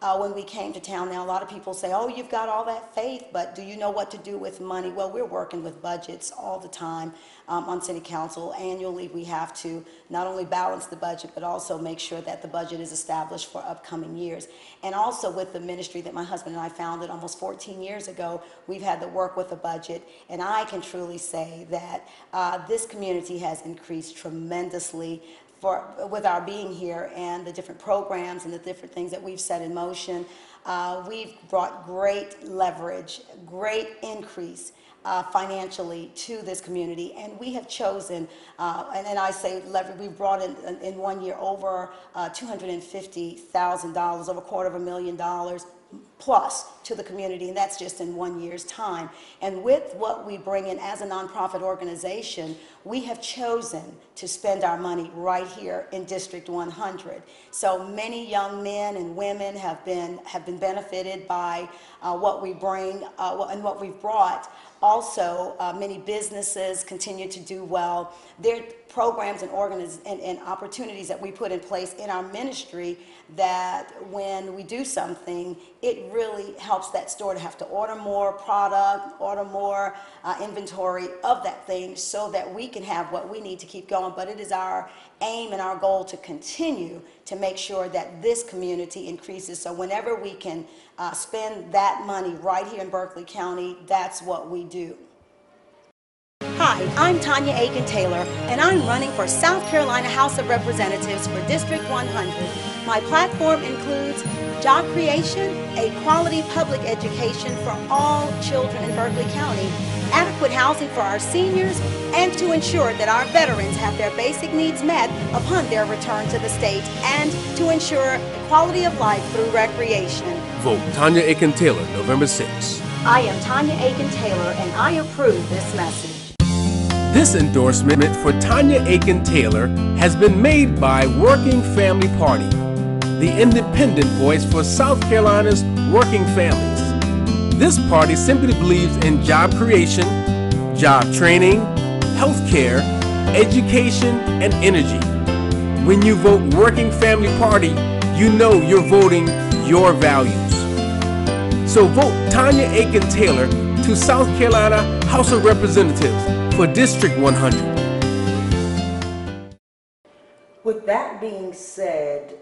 when we came to town. Now, a lot of people say, oh, you've got all that faith, but do you know what to do with money? Well, we're working with budgets all the time on City Council. Annually, we have to not only balance the budget, but also make sure that the budget is established for upcoming years. And also with the ministry that my husband and I founded almost 14 years ago, we've had to work with a budget. And I can truly say that this community has increased tremendously with our being here and the different programs and the different things that we've set in motion. We've brought great leverage, great increase financially to this community, and we have chosen, and I say leverage, we've brought in 1 year over $250,000, over $250,000 plus to the community, and that's just in 1 year's time. And with what we bring in as a nonprofit organization, we have chosen to spend our money right here in District 100. So many young men and women have been benefited by what we bring and what we've brought. Also, many businesses continue to do well. There are programs and opportunities that we put in place in our ministry that when we do something, it really helps that store to have to order more product, order more inventory of that thing so that we can have what we need to keep going. But it is our aim and our goal to continue to make sure that this community increases. So whenever we can spend that money right here in Berkeley County, that's what we do. Hi, I'm Tonia Aiken Taylor, and I'm running for South Carolina House of Representatives for District 100. My platform includes job creation, a quality public education for all children in Berkeley County, adequate housing for our seniors, and to ensure that our veterans have their basic needs met upon their return to the state, and to ensure the quality of life through recreation. Vote Tonia Aiken Taylor, November 6. I am Tonia Aiken Taylor, and I approve this message. This endorsement for Tonia Aiken Taylor has been made by Working Family Party, the independent voice for South Carolina's working families. This party simply believes in job creation, job training, health care, education, and energy. When you vote Working Family Party, you know you're voting your values. So vote Tonia Aiken Taylor to South Carolina House of Representatives for District 100. With that being said,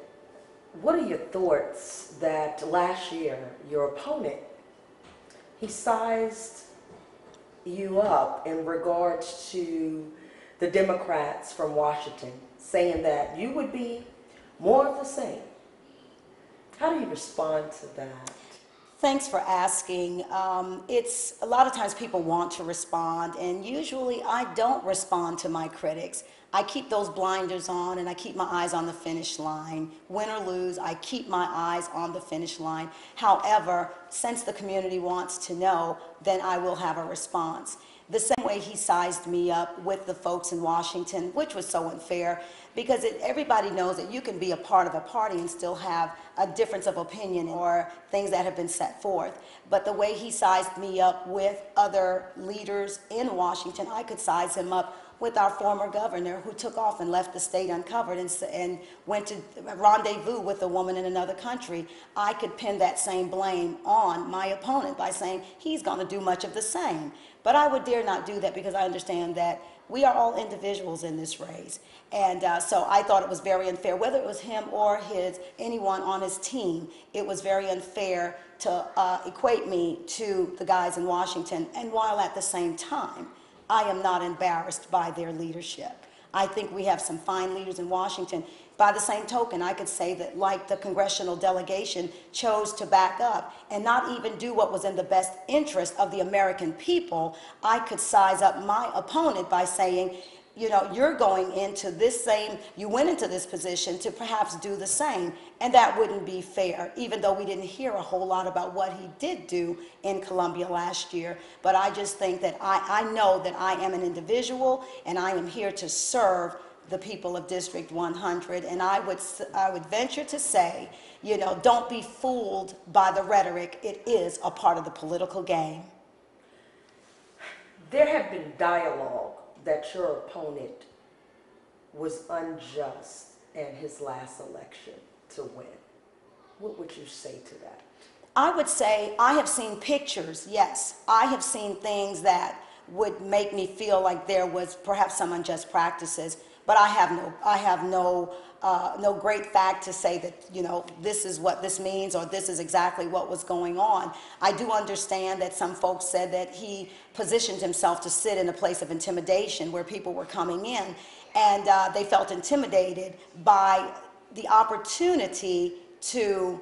what are your thoughts that last year your opponent, he sized you up in regards to the Democrats from Washington, saying that you would be more of the same? How do you respond to that? Thanks for asking. It's a lot of times people want to respond, and usually I don't respond to my critics. I keep those blinders on and I keep my eyes on the finish line. Win or lose, I keep my eyes on the finish line. However, since the community wants to know, then I will have a response. The same way he sized me up with the folks in Washington, which was so unfair, because everybody knows that you can be a part of a party and still have a difference of opinion or things that have been set forth. But the way he sized me up with other leaders in Washington, I could size him up with our former governor who took off and left the state uncovered and went to rendezvous with a woman in another country. I could pin that same blame on my opponent by saying he's going to do much of the same. But I would dare not do that because I understand that we are all individuals in this race. And so I thought it was very unfair, whether it was him or anyone on his team, it was very unfair to equate me to the guys in Washington, and while at the same time, I am not embarrassed by their leadership. I think we have some fine leaders in Washington. By the same token, I could say that like the congressional delegation chose to back up and not even do what was in the best interest of the American people, I could size up my opponent by saying, you know, you're going into this same, you went into this position to perhaps do the same, and that wouldn't be fair, even though we didn't hear a whole lot about what he did do in Columbia last year. But I just think that I know that I am an individual, and I am here to serve the people of District 100, and I would venture to say, you know, don't be fooled by the rhetoric. It is a part of the political game. There have been dialogue that your opponent was unjust in his last election to win. What would you say to that? I would say I have seen pictures, yes. I have seen things that would make me feel like there was perhaps some unjust practices, but I have no great fact to say that, you know, this is what this means or this is exactly what was going on. I do understand that some folks said that he positioned himself to sit in a place of intimidation where people were coming in, and they felt intimidated by the opportunity to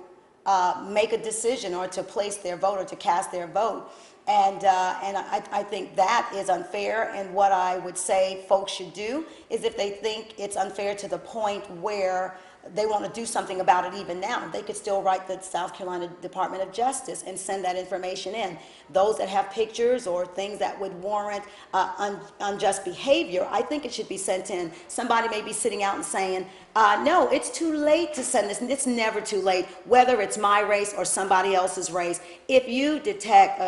make a decision or to place their vote or to cast their vote. And I think that is unfair. And what I would say folks should do is, if they think it's unfair to the point where they want to do something about it even now, they could still write the South Carolina Department of Justice and send that information in. Those that have pictures or things that would warrant unjust behavior, I think it should be sent in. Somebody may be sitting out and saying, no, it's too late to send this. It's never too late, whether it's my race or somebody else's race. If you detect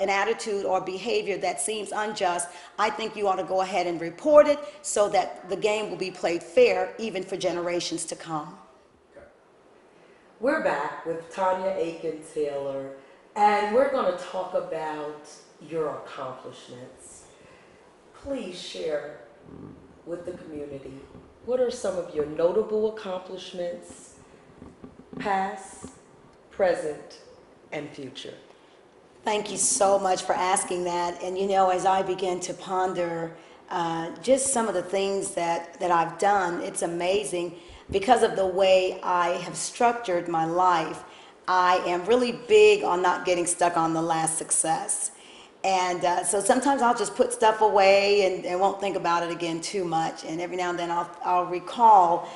an attitude or behavior that seems unjust, I think you ought to go ahead and report it so that the game will be played fair even for generations to come. We're back with Tonia Aiken Taylor, and we're going to talk about your accomplishments. Please share with the community, what are some of your notable accomplishments, past, present, and future? Thank you so much for asking that. And you know, as I begin to ponder just some of the things that I've done, it's amazing. Because of the way I have structured my life, I am really big on not getting stuck on the last success. And so sometimes I'll just put stuff away and won't think about it again too much. And every now and then I'll recall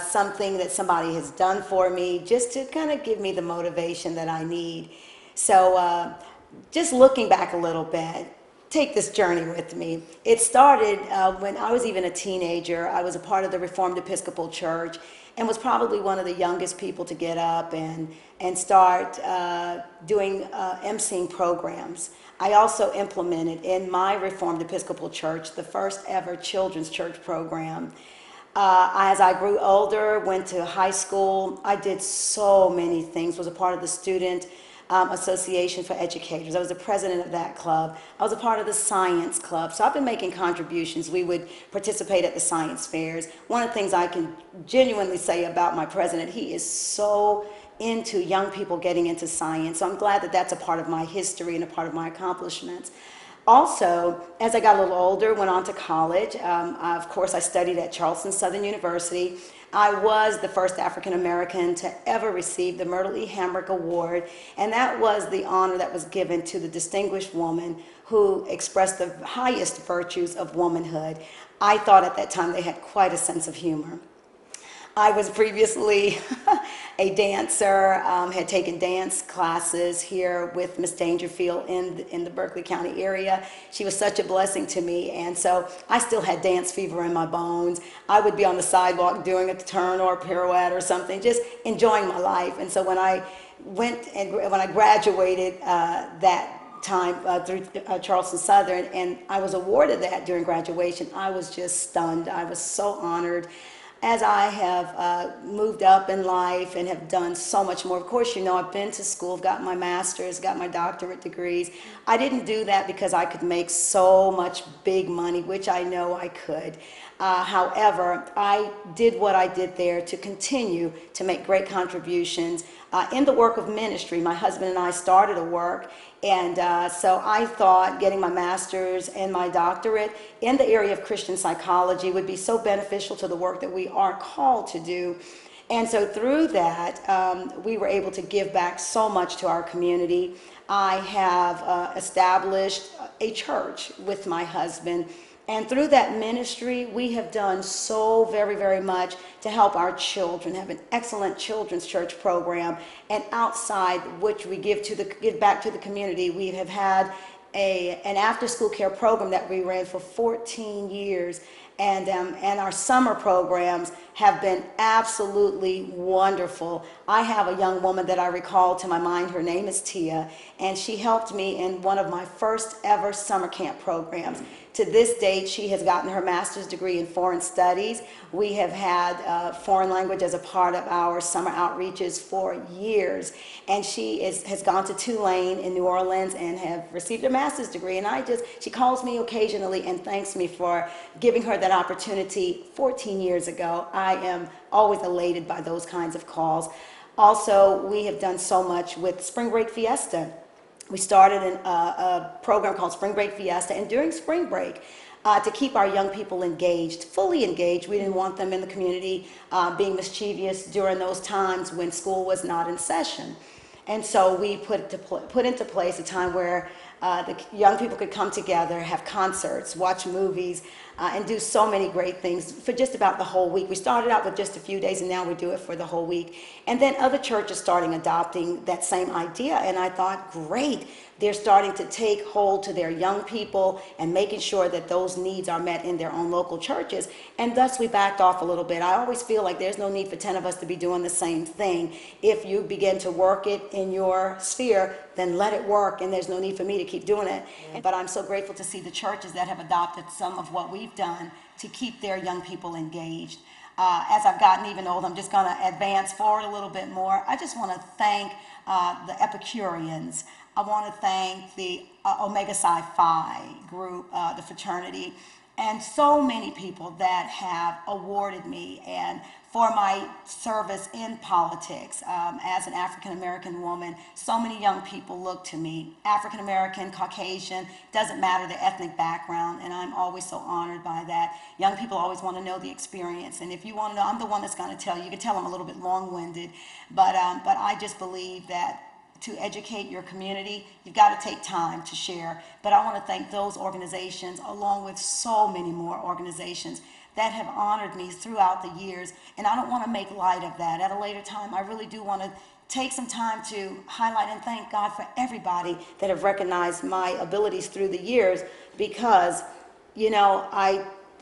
something that somebody has done for me, just to kind of give me the motivation that I need. So just looking back a little bit, take this journey with me. It started when I was even a teenager. I was a part of the Reformed Episcopal Church and was probably one of the youngest people to get up and start doing emceeing programs. I also implemented in my Reformed Episcopal Church the first ever children's church program. As I grew older, went to high school, I did so many things, was a part of the student Association for Educators. I was the president of that club. I was a part of the science club. So I've been making contributions. We would participate at the science fairs. One of the things I can genuinely say about my president, he is so into young people getting into science. So I'm glad that that's a part of my history and a part of my accomplishments. Also, as I got a little older, went on to college. Of course, I studied at Charleston Southern University. I was the first African American to ever receive the Myrtle E. Hamrick Award, and that was the honor that was given to the distinguished woman who expressed the highest virtues of womanhood. I thought at that time they had quite a sense of humor. I was previously a dancer, had taken dance classes here with Miss Dangerfield in the Berkeley County area. She was such a blessing to me, and so I still had dance fever in my bones. I would be on the sidewalk doing a turn or a pirouette or something, just enjoying my life. And so when I graduated that time through Charleston Southern, and I was awarded that during graduation, I was just stunned. I was so honored. As I have moved up in life and have done so much more. Of course, you know, I've been to school, I've got my master's, got my doctorate degrees. I didn't do that because I could make so much big money, which I know I could. However, I did what I did there to continue to make great contributions in the work of ministry. My husband and I started a work, and so I thought getting my master's and my doctorate in the area of Christian psychology would be so beneficial to the work that we are called to do. And so through that, we were able to give back so much to our community. I have established a church with my husband. And through that ministry, we have done so very, very much to help our children, have an excellent children's church program. And outside, which we give back to the community, we have had an after-school care program that we ran for 14 years. And our summer programs have been absolutely wonderful. I have a young woman that I recall to my mind. Her name is Tia, and she helped me in one of my first ever summer camp programs. to this date, she has gotten her master's degree in foreign studies. We have had foreign language as a part of our summer outreaches for years. And she has gone to Tulane in New Orleans and have received a master's degree. And she calls me occasionally and thanks me for giving her that opportunity 14 years ago. I am always elated by those kinds of calls. Also, we have done so much with Spring Break Fiesta. We started a program called Spring Break Fiesta, and during spring break, to keep our young people engaged, fully engaged. We didn't want them in the community being mischievous during those times when school was not in session. And so we put into place a time where the young people could come together, have concerts, watch movies, and do so many great things for just about the whole week. We started out with just a few days, and now we do it for the whole week. And then other churches starting adopting that same idea, and I thought, great. They're starting to take hold to their young people and making sure that those needs are met in their own local churches. And thus we backed off a little bit. I always feel like there's no need for 10 of us to be doing the same thing. If you begin to work it in your sphere, then let it work, and there's no need for me to keep doing it. But I'm so grateful to see the churches that have adopted some of what we've done to keep their young people engaged. As I've gotten even older, I'm just going to advance forward a little bit more. I just want to thank the Epicureans. I want to thank the Omega Psi Phi group, the fraternity, and so many people that have awarded me and for my service in politics as an African-American woman. So many young people look to me, African-American, Caucasian, doesn't matter the ethnic background, and I'm always so honored by that. Young people always want to know the experience, and if you want to know, I'm the one that's going to tell you. You can tell I'm a little bit long-winded, but I just believe that to educate your community, you've got to take time to share. But I want to thank those organizations, along with so many more organizations that have honored me throughout the years. And I don't want to make light of that. At a later time, I really do want to take some time to highlight and thank God for everybody that have recognized my abilities through the years, because, you know,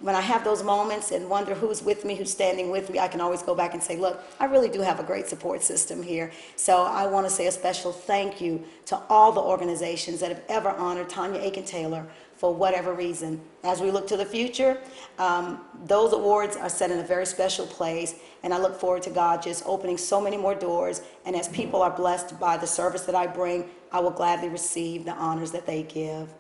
when I have those moments and wonder who's with me, who's standing with me, I can always go back and say, look, I really do have a great support system here. So I want to say a special thank you to all the organizations that have ever honored Tonia Aiken Taylor for whatever reason. As we look to the future, those awards are set in a very special place, and I look forward to God just opening so many more doors. And as people are blessed by the service that I bring, I will gladly receive the honors that they give.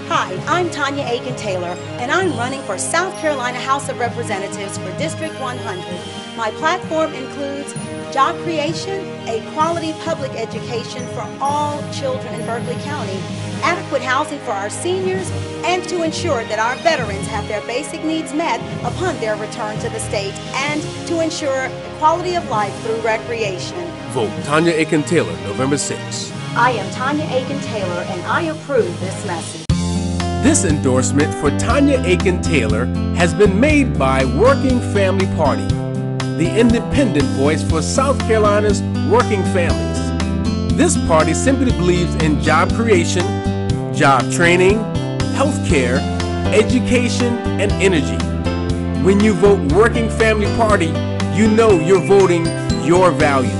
Hi, I'm Tonia Aiken Taylor, and I'm running for South Carolina House of Representatives for District 100. My platform includes job creation, a quality public education for all children in Berkeley County, adequate housing for our seniors, and to ensure that our veterans have their basic needs met upon their return to the state, and to ensure quality of life through recreation. Vote Tonia Aiken Taylor, November 6. I am Tonia Aiken Taylor, and I approve this message. This endorsement for Tonia Aiken Taylor has been made by Working Family Party, the independent voice for South Carolina's working families. This party simply believes in job creation, job training, health care, education, and energy. When you vote Working Family Party, you know you're voting your values.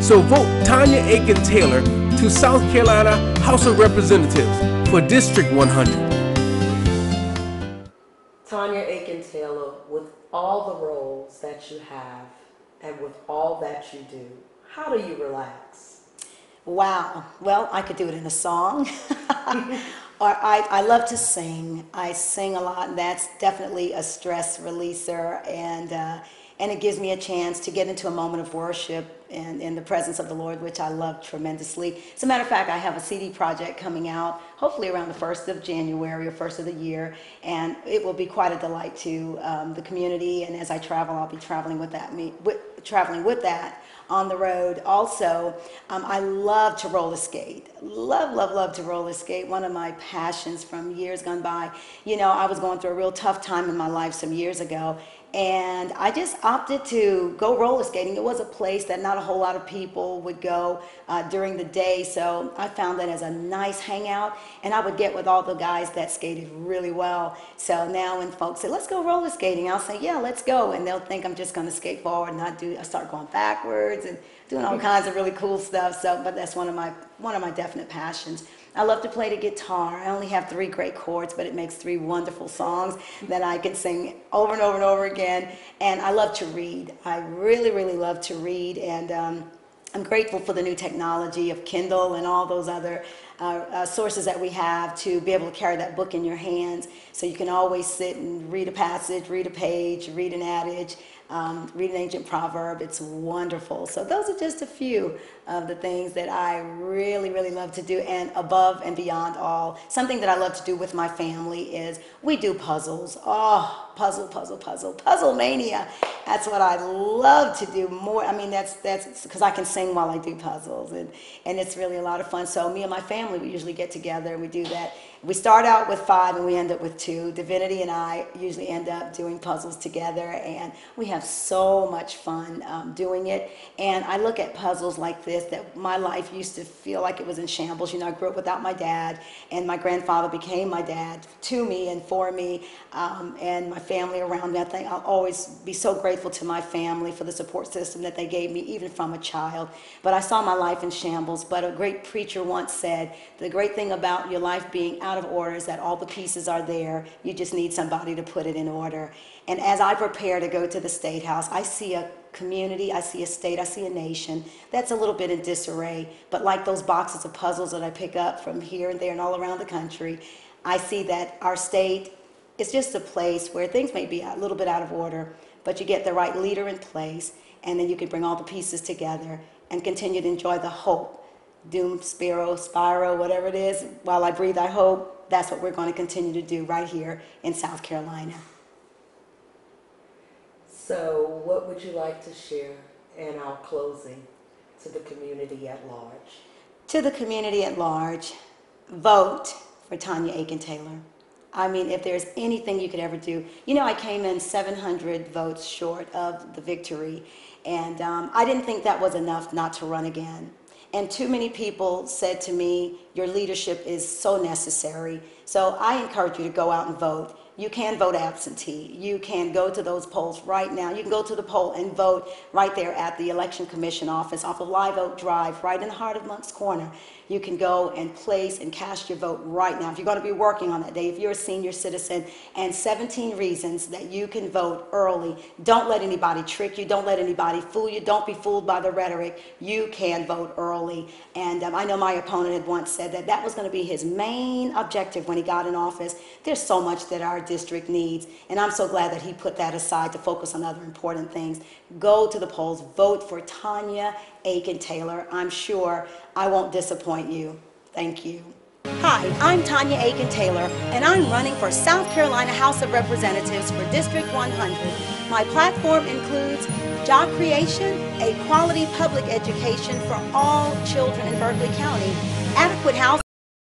So vote Tonia Aiken Taylor to South Carolina House of Representatives for District 100. Tonia Aiken Taylor, with all the roles that you have and with all that you do, how do you relax? Wow. Well, I could do it in a song. Or I love to sing. I sing a lot, and that's definitely a stress releaser, and it gives me a chance to get into a moment of worship and in the presence of the Lord, which I love tremendously. As a matter of fact, I have a CD project coming out, hopefully around the 1st of January or 1st of the year, and it will be quite a delight to the community. And as I travel, I'll be traveling with that on the road. Also, I love to roller skate. Love to roller skate. One of my passions from years gone by. You know, I was going through a real tough time in my life some years ago, and I just opted to go roller skating. It was a place that not a whole lot of people would go during the day, so I found that as a nice hangout, and I would get with all the guys that skated really well. So now when folks say, let's go roller skating, I'll say, yeah, let's go, and they'll think I'm just going to skate forward, and I start going backwards, and doing all kinds of really cool stuff. So, but that's one of my definite passions. I love to play the guitar. I only have 3 great chords, but it makes 3 wonderful songs that I can sing over and over and over again. And I love to read. I really, really love to read. And I'm grateful for the new technology of Kindle and all those other sources that we have to be able to carry that book in your hands. So you can always sit and read a passage, read a page, read an adage, read an ancient proverb. It's wonderful. So those are just a few of the things that I really, really love to do. And above and beyond all, something that I love to do with my family is we do puzzles. Oh, puzzle mania. That's what I love to do more. I mean, that's because I can sing while I do puzzles, and it's really a lot of fun. So me and my family, we usually get together and we do that. We start out with 5 and we end up with 2. Divinity and I usually end up doing puzzles together, and we have so much fun doing it. And I look at puzzles like this, that my life used to feel like it was in shambles. You know, I grew up without my dad, and my grandfather became my dad to me and for me, and my family around me. I think I'll always be so grateful to my family for the support system that they gave me, even from a child. But I saw my life in shambles. But a great preacher once said, the great thing about your life being out of order is that all the pieces are there. You just need somebody to put it in order. And as I prepare to go to the State House, I see a community, I see a state, I see a nation that's a little bit in disarray. But like those boxes of puzzles that I pick up from here and there and all around the country, I see that our state is just a place where things may be a little bit out of order, but you get the right leader in place, and then you can bring all the pieces together and continue to enjoy the hope. Doom, Spiro, whatever it is, while I breathe, I hope. That's what we're going to continue to do right here in South Carolina. So what would you like to share in our closing to the community at large? To the community at large, vote for Tonia Aiken Taylor. I mean, if there's anything you could ever do. You know, I came in 700 votes short of the victory, and I didn't think that was enough not to run again. And too many people said to me, your leadership is so necessary. So I encourage you to go out and vote. You can vote absentee. You can go to those polls right now. You can go to the poll and vote right there at the Election Commission office off of Live Oak Drive, right in the heart of Moncks Corner. You can go and place and cast your vote right now. If you're going to be working on that day, if you're a senior citizen, and 17 reasons that you can vote early. Don't let anybody trick you. Don't let anybody fool you. Don't be fooled by the rhetoric. You can vote early. And I know my opponent had once said that that was going to be his main objective when he got in office. There's so much that our district needs, and I'm so glad that he put that aside to focus on other important things. Go to the polls. Vote for Tonia Aiken Taylor. I'm sure I won't disappoint you. Thank you. Hi, I'm Tonia Aiken Taylor, and I'm running for South Carolina House of Representatives for District 100. My platform includes job creation, a quality public education for all children in Berkeley County, adequate housing,